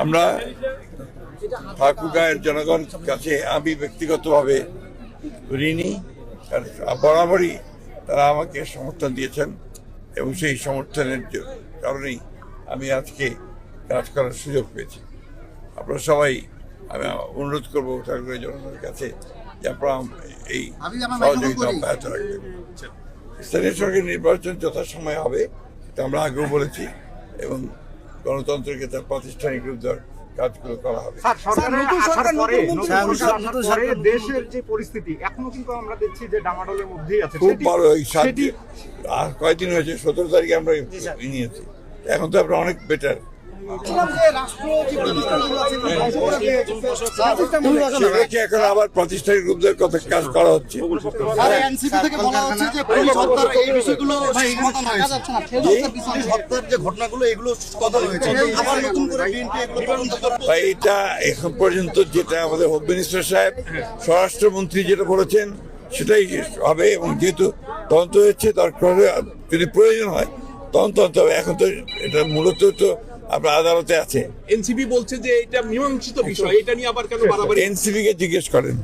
আমরা ঠাকুরগাঁয়ের জনগণ কাছে আমি ব্যক্তিগতভাবে ঋণী, কারণ বরাবরই তারা আমাকে সমর্থন দিয়েছেন এবং সেই সমর্থনের কারণেই আমি আজকে কাজ করার সুযোগ পেয়েছি। আপনারা সবাই, আমি অনুরোধ করবো ঠাকুরগাঁয়ের জনগণের কাছে যে আপনারা এই সহযোগিতা অব্যাহত রাখবেন। স্থানীয় সরকার নির্বাচন যথাসময়ে হবে, এটা আমরা আগেও বলেছি, এবং গণতন্ত্রকে তার প্রাতিষ্ঠানিক রূপ দেওয়ার কাজগুলো করা হবে। দেশের যে পরিস্থিতি এখনো কিন্তু আমরা দেখছি যে ডামাডোলের মধ্যেই আছে। খুব বড় এই আর কয়েকদিন হয়েছে, 17 তারিখে আমরা নিয়েছি, এখন তো আমরা অনেক বেটার। এখন আবার প্রাতিষ্ঠানিক রূপ দেওয়ার কথা কাজ করা হচ্ছে। এটা এখন পর্যন্ত যেটা আমাদের হোম মিনিস্টার সাহেব, স্বরাষ্ট্রমন্ত্রী যেটা বলেছেন সেটাই হবে, এবং যেহেতু তদন্ত হচ্ছে তারপরে যদি প্রয়োজন হয় তদন্ত হবে। এখন তো এটা মূলত তো আপনার আদালতে আছে। এনসিপি বলছে যে এটা মীমাংসিত বিষয়, এটা নিয়ে আবার কেন বাড়াবাড়ি? এনসিপি কে জিজ্ঞেস করেন।